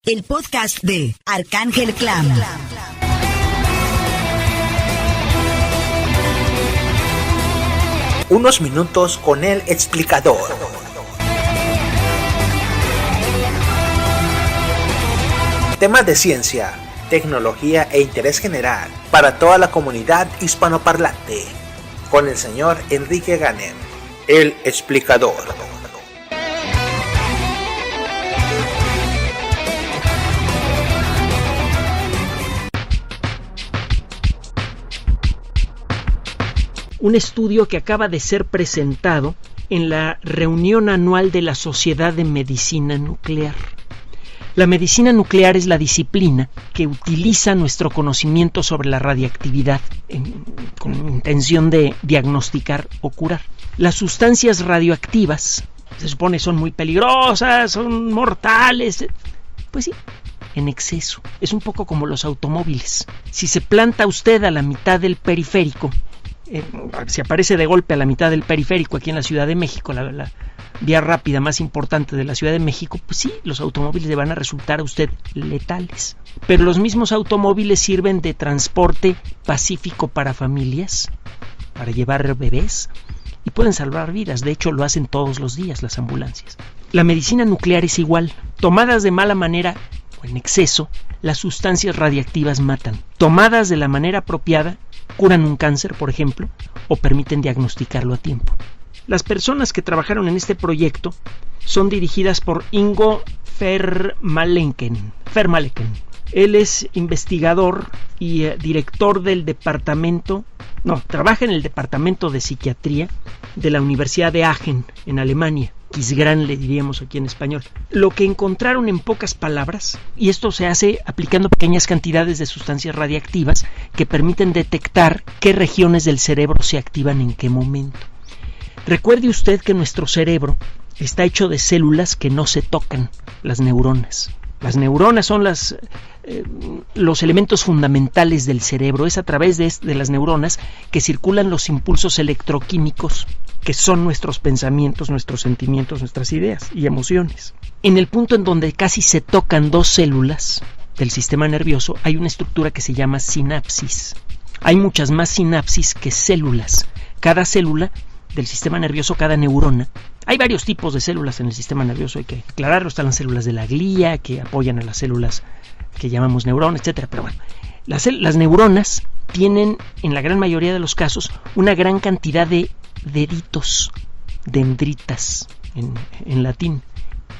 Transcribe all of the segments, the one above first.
el podcast de Arcángel Clam. Unos minutos con el explicador. Temas de ciencia, tecnología e interés general para toda la comunidad hispanoparlante. Con el señor Enrique Ganem, el explicador. Un estudio que acaba de ser presentado en la reunión anual de la Sociedad de Medicina Nuclear. La medicina nuclear es la disciplina que utiliza nuestro conocimiento sobre la radiactividad con intención de diagnosticar o curar. Las sustancias radioactivas, se supone, son muy peligrosas, son mortales. Pues sí, en exceso. Es un poco como los automóviles. Si se planta usted a la mitad del periférico, si aparece de golpe a la mitad del periférico aquí en la Ciudad de México, la vía rápida más importante de la Ciudad de México, pues sí, los automóviles le van a resultar a usted letales. Pero los mismos automóviles sirven de transporte pacífico para familias, para llevar bebés, y pueden salvar vidas. De hecho, lo hacen todos los días las ambulancias. La medicina nuclear es igual. Tomadas de mala manera o en exceso, las sustancias radiactivas matan. Tomadas de la manera apropiada, curan un cáncer, por ejemplo, o permiten diagnosticarlo a tiempo. Las personas que trabajaron en este proyecto son dirigidas por Ingo Vermaelen. Él es investigador y director del trabaja en el departamento de psiquiatría de la Universidad de Aachen, en Alemania. Quisgrán le diríamos aquí en español. Lo que encontraron, en pocas palabras, y esto se hace aplicando pequeñas cantidades de sustancias radiactivas que permiten detectar qué regiones del cerebro se activan en qué momento. Recuerde usted que nuestro cerebro está hecho de células que no se tocan, las neuronas. Las neuronas son los elementos fundamentales del cerebro. Es a través de las neuronas que circulan los impulsos electroquímicos, que son nuestros pensamientos, nuestros sentimientos, nuestras ideas y emociones. En el punto en donde casi se tocan dos células del sistema nervioso, hay una estructura que se llama sinapsis. Hay muchas más sinapsis que células. Cada célula del sistema nervioso, cada neurona. Hay varios tipos de células en el sistema nervioso, hay que aclararlo. Están las células de la glía, que apoyan a las células que llamamos neuronas, etcétera. Pero bueno, las neuronas tienen, en la gran mayoría de los casos, una gran cantidad de deditos, dendritas en latín.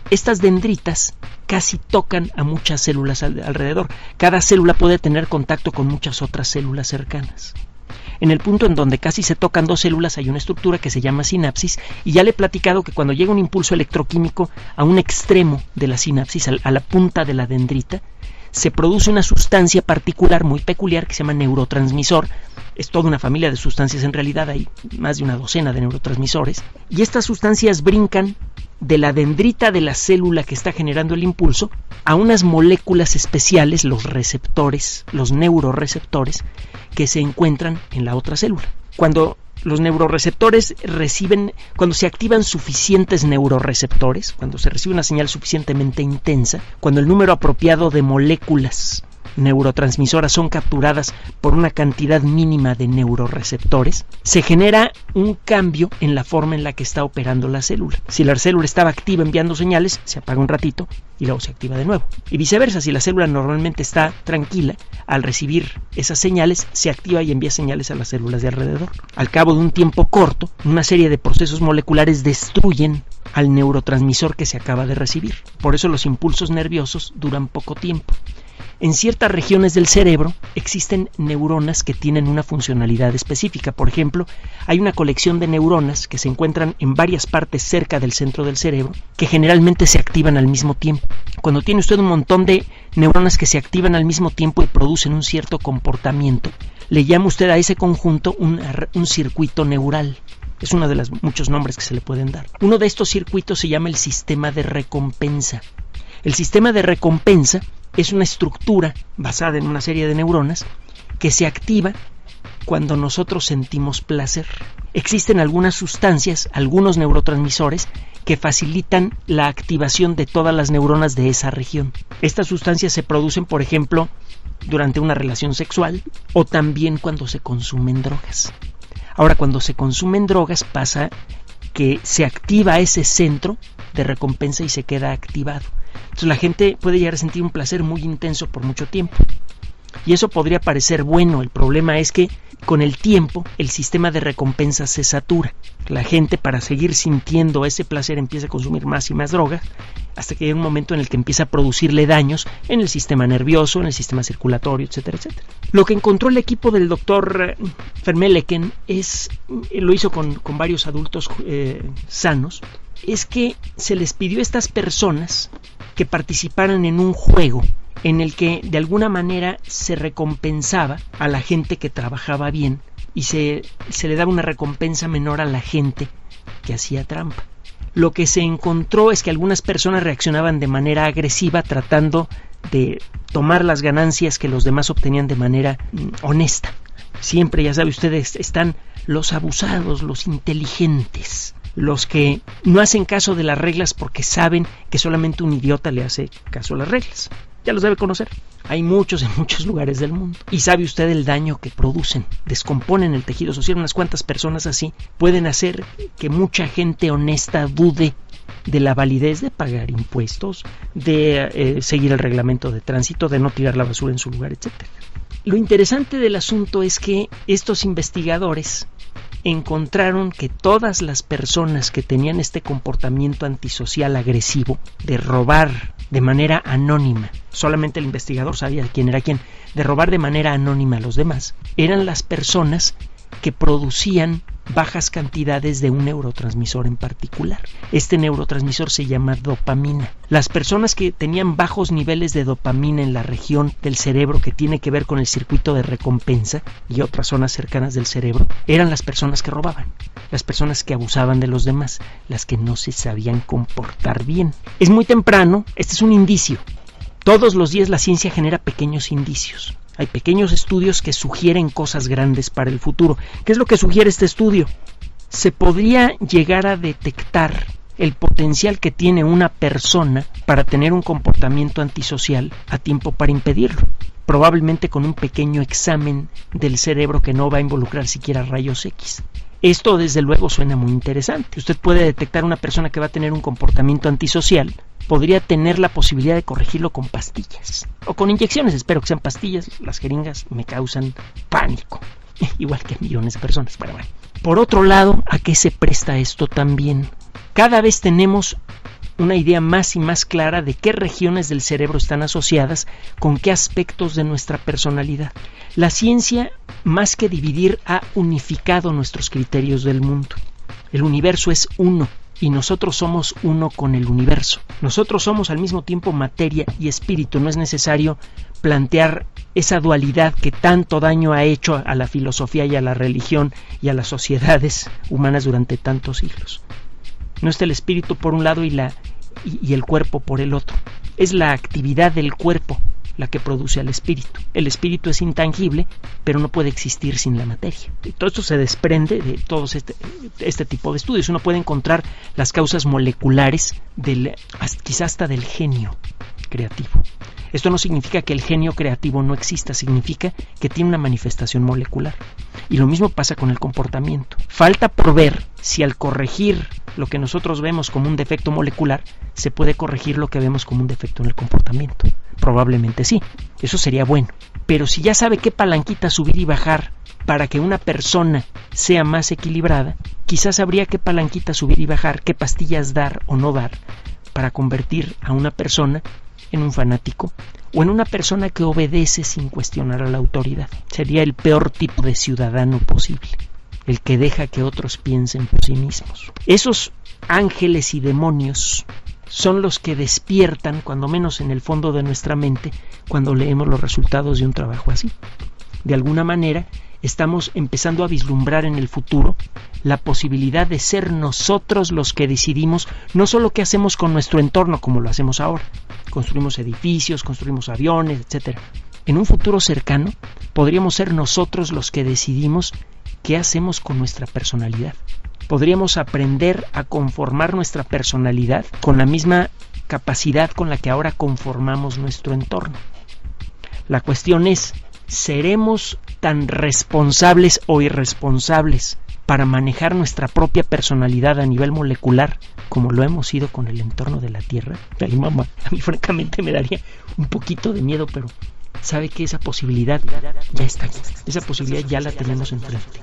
Estas dendritas casi tocan a muchas células alrededor. Cada célula puede tener contacto con muchas otras células cercanas. En el punto en donde casi se tocan dos células hay una estructura que se llama sinapsis, y ya le he platicado que cuando llega un impulso electroquímico a un extremo de la sinapsis, a la punta de la dendrita, se produce una sustancia particular muy peculiar que se llama neurotransmisor. Es toda una familia de sustancias, en realidad hay más de una docena de neurotransmisores, y estas sustancias brincan de la dendrita de la célula que está generando el impulso a unas moléculas especiales, los receptores, los neuroreceptores, que se encuentran en la otra célula. Cuando los neuroreceptores cuando se activan suficientes neuroreceptores, cuando se recibe una señal suficientemente intensa, cuando el número apropiado de moléculas neurotransmisoras son capturadas por una cantidad mínima de neuroreceptores, se genera un cambio en la forma en la que está operando la célula. Si la célula estaba activa enviando señales, se apaga un ratito y luego se activa de nuevo. Y viceversa, si la célula normalmente está tranquila, al recibir esas señales, se activa y envía señales a las células de alrededor. Al cabo de un tiempo corto, una serie de procesos moleculares destruyen al neurotransmisor que se acaba de recibir. Por eso los impulsos nerviosos duran poco tiempo. En ciertas regiones del cerebro existen neuronas que tienen una funcionalidad específica. Por ejemplo, hay una colección de neuronas que se encuentran en varias partes cerca del centro del cerebro que generalmente se activan al mismo tiempo. Cuando tiene usted un montón de neuronas que se activan al mismo tiempo y producen un cierto comportamiento, le llama usted a ese conjunto un circuito neural. Es uno de los muchos nombres que se le pueden dar. Uno de estos circuitos se llama el sistema de recompensa. El sistema de recompensa es una estructura basada en una serie de neuronas que se activa cuando nosotros sentimos placer. Existen algunas sustancias, algunos neurotransmisores que facilitan la activación de todas las neuronas de esa región. Estas sustancias se producen, por ejemplo, durante una relación sexual o también cuando se consumen drogas. Ahora, cuando se consumen drogas pasa que se activa ese centro de recompensa y se queda activado. Entonces la gente puede llegar a sentir un placer muy intenso por mucho tiempo. Y eso podría parecer bueno. El problema es que con el tiempo el sistema de recompensa se satura. La gente, para seguir sintiendo ese placer, empieza a consumir más y más drogas hasta que llega un momento en el que empieza a producirle daños en el sistema nervioso, en el sistema circulatorio, etcétera, etcétera. Lo que encontró el equipo del doctor Vermeulen lo hizo con varios adultos sanos, es que se les pidió a estas personas que participaran en un juego en el que de alguna manera se recompensaba a la gente que trabajaba bien y se le daba una recompensa menor a la gente que hacía trampa. Lo que se encontró es que algunas personas reaccionaban de manera agresiva tratando de tomar las ganancias que los demás obtenían de manera honesta. Siempre, ya sabe ustedes, están los abusados, los inteligentes, los que no hacen caso de las reglas porque saben que solamente un idiota le hace caso a las reglas. Ya los debe conocer. Hay muchos en muchos lugares del mundo. Y sabe usted el daño que producen. Descomponen el tejido social. Unas cuantas personas así pueden hacer que mucha gente honesta dude de la validez de pagar impuestos, de seguir el reglamento de tránsito, de no tirar la basura en su lugar, etc. Lo interesante del asunto es que estos investigadores encontraron que todas las personas que tenían este comportamiento antisocial agresivo de robar de manera anónima, solamente el investigador sabía quién era quién, de robar de manera anónima a los demás, eran las personas que producían bajas cantidades de un neurotransmisor en particular. Este neurotransmisor se llama dopamina. Las personas que tenían bajos niveles de dopamina en la región del cerebro que tiene que ver con el circuito de recompensa y otras zonas cercanas del cerebro, eran las personas que robaban, las personas que abusaban de los demás, las que no se sabían comportar bien. Es muy temprano, este es un indicio. Todos los días la ciencia genera pequeños indicios. Hay pequeños estudios que sugieren cosas grandes para el futuro. ¿Qué es lo que sugiere este estudio? Se podría llegar a detectar el potencial que tiene una persona para tener un comportamiento antisocial a tiempo para impedirlo. Probablemente con un pequeño examen del cerebro que no va a involucrar siquiera rayos X. Esto desde luego suena muy interesante. Usted puede detectar una persona que va a tener un comportamiento antisocial, podría tener la posibilidad de corregirlo con pastillas o con inyecciones. Espero que sean pastillas. Las jeringas me causan pánico, igual que millones de personas, pero bueno. Por otro lado, ¿a qué se presta esto también? Cada vez tenemos una idea más y más clara de qué regiones del cerebro están asociadas con qué aspectos de nuestra personalidad. La ciencia, más que dividir, ha unificado nuestros criterios del mundo. El universo es uno y nosotros somos uno con el universo. Nosotros somos al mismo tiempo materia y espíritu. No es necesario plantear esa dualidad que tanto daño ha hecho a la filosofía y a la religión y a las sociedades humanas durante tantos siglos. No está el espíritu por un lado y el cuerpo por el otro. Es la actividad del cuerpo la que produce al espíritu. El espíritu es intangible, pero no puede existir sin la materia. Y todo esto se desprende de todos este tipo de estudios. Uno puede encontrar las causas moleculares quizás hasta del genio creativo. Esto no significa que el genio creativo no exista, significa que tiene una manifestación molecular. Y lo mismo pasa con el comportamiento. Falta por ver si al corregir lo que nosotros vemos como un defecto molecular, se puede corregir lo que vemos como un defecto en el comportamiento. Probablemente sí, eso sería bueno. Pero si ya sabe qué palanquita subir y bajar para que una persona sea más equilibrada, quizás habría qué palanquita subir y bajar, qué pastillas dar o no dar para convertir a una persona en un fanático o en una persona que obedece sin cuestionar a la autoridad. Sería el peor tipo de ciudadano posible, el que deja que otros piensen por sí mismos. Esos ángeles y demonios son los que despiertan, cuando menos en el fondo de nuestra mente, cuando leemos los resultados de un trabajo así. De alguna manera, estamos empezando a vislumbrar en el futuro la posibilidad de ser nosotros los que decidimos no solo qué hacemos con nuestro entorno como lo hacemos ahora. Construimos edificios, construimos aviones, etc. En un futuro cercano, podríamos ser nosotros los que decidimos qué hacemos con nuestra personalidad. Podríamos aprender a conformar nuestra personalidad con la misma capacidad con la que ahora conformamos nuestro entorno. La cuestión es, ¿seremos tan responsables o irresponsables para manejar nuestra propia personalidad a nivel molecular como lo hemos sido con el entorno de la Tierra? Ay, mamá, a mí francamente me daría un poquito de miedo, pero sabe que esa posibilidad ya está aquí. Esa posibilidad ya la tenemos enfrente.